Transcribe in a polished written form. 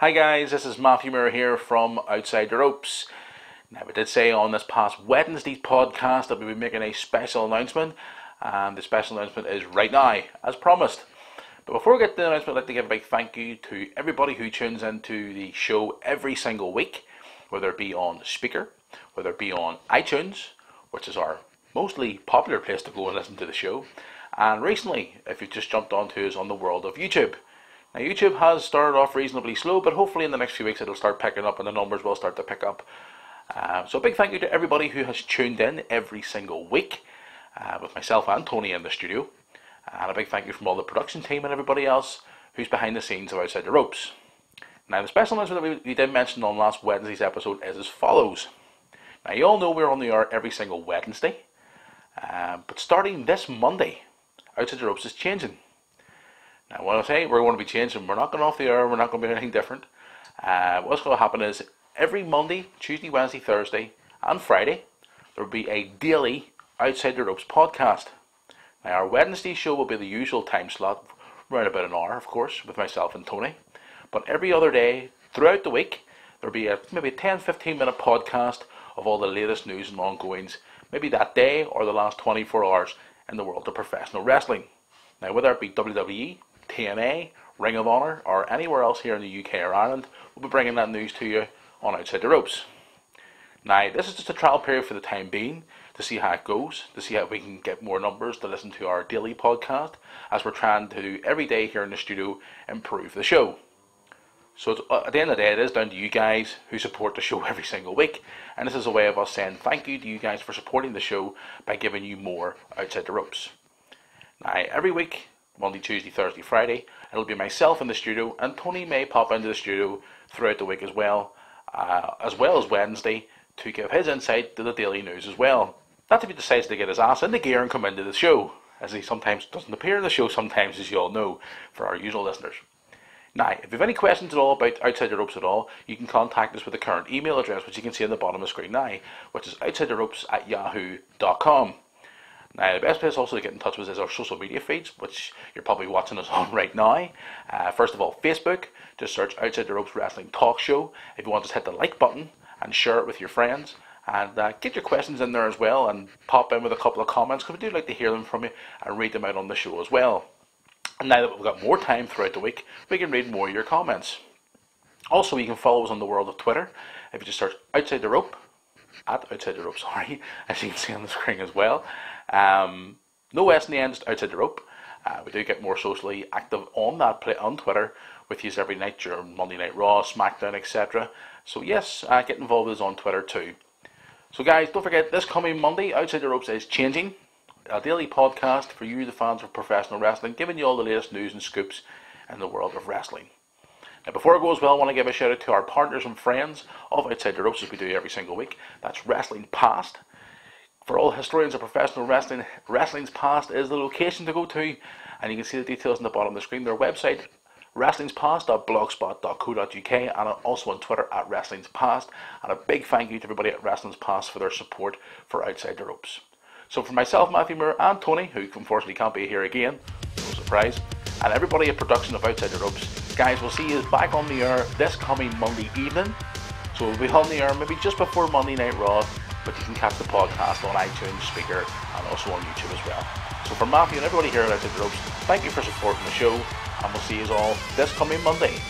Hi guys, this is Matthew Muir here from Outside the Ropes. Now we did say on this past Wednesday's podcast that we would be making a special announcement, and the special announcement is right now, as promised. But before we get to the announcement, I'd like to give a big thank you to everybody who tunes into the show every single week, whether it be on Speaker, whether it be on iTunes, which is our mostly popular place to go and listen to the show, and recently, if you've just jumped onto us on the world of YouTube. Now YouTube has started off reasonably slow, but hopefully in the next few weeks it'll start picking up and the numbers will start to pick up. So a big thank you to everybody who has tuned in every single week, with myself and Tony in the studio. And a big thank you from all the production team and everybody else who's behind the scenes of Outside the Ropes. Now the special announcement that we did mention on last Wednesday's episode is as follows. Now you all know we're on the air every single Wednesday, but starting this Monday, Outside the Ropes is changing. Now when I say we're going to be changing, we're not going off the air, we're not going to be anything different. What's going to happen is every Monday, Tuesday, Wednesday, Thursday and Friday there will be a daily Outside the Ropes podcast. Now our Wednesday show will be the usual time slot, around about an hour of course, with myself and Tony. But every other day throughout the week there will be maybe a 10-15 minute podcast of all the latest news and ongoings, maybe that day or the last 24 hours in the world of professional wrestling. Now whether it be WWE, TNA, Ring of Honor, or anywhere else here in the UK or Ireland, we'll be bringing that news to you on Outside the Ropes. Now, this is just a trial period for the time being, to see how it goes, to see how we can get more numbers to listen to our daily podcast, as we're trying to do every day here in the studio, improve the show. So at the end of the day, it is down to you guys who support the show every single week, and this is a way of us saying thank you to you guys for supporting the show by giving you more Outside the Ropes. Now, every week, Monday, Tuesday, Thursday, Friday, it'll be myself in the studio, and Tony may pop into the studio throughout the week as well as Wednesday, to give his insight to the daily news as well. Not if he decides to get his ass in the gear and come into the show, as he sometimes doesn't appear in the show sometimes, as you all know, for our usual listeners. Now, if you have any questions at all about Outside the Ropes at all, you can contact us with the current email address, which you can see on the bottom of the screen now, which is outsidetheropes@yahoo.com. Now, the best place also to get in touch with is our social media feeds, which you're probably watching us on right now. First of all, Facebook, just search Outside the Ropes Wrestling Talk Show. If you want, just hit the like button and share it with your friends. And get your questions in there as well, and pop in with a couple of comments, because we do like to hear them from you and read them out on the show as well. And now that we've got more time throughout the week, we can read more of your comments. Also, you can follow us on the world of Twitter. If you just search Outside the Rope, Outside the Rope, sorry, as you can see on the screen as well. No S in the end, just Outside the Rope. We do get more socially active on that on Twitter with you every night during Monday Night Raw, SmackDown, etc. So yes, get involved with us on Twitter too. So guys, don't forget, this coming Monday, Outside the Ropes is changing. A daily podcast for you, the fans of professional wrestling, giving you all the latest news and scoops in the world of wrestling. Now before I go as well, I want to give a shout out to our partners and friends of Outside the Ropes, as we do every single week. That's Wrestling Past. For all historians of professional wrestling, Wrestling's Past is the location to go to, and you can see the details on the bottom of the screen. Their website, wrestlingspast.blogspot.co.uk, and also on Twitter at Wrestling's Past. And a big thank you to everybody at Wrestling's Past for their support for Outside the Ropes. So for myself, Matthew Muir, and Tony, who unfortunately can't be here again, no surprise, and everybody at production of Outside the Ropes, guys, we'll see you back on the air this coming Monday evening. So we'll be on the air maybe just before Monday Night Raw, but you can catch the podcast on iTunes, Speaker, and also on YouTube as well. So for Matthew and everybody here at Outside the Ropes, thank you for supporting the show, and we'll see you all this coming Monday.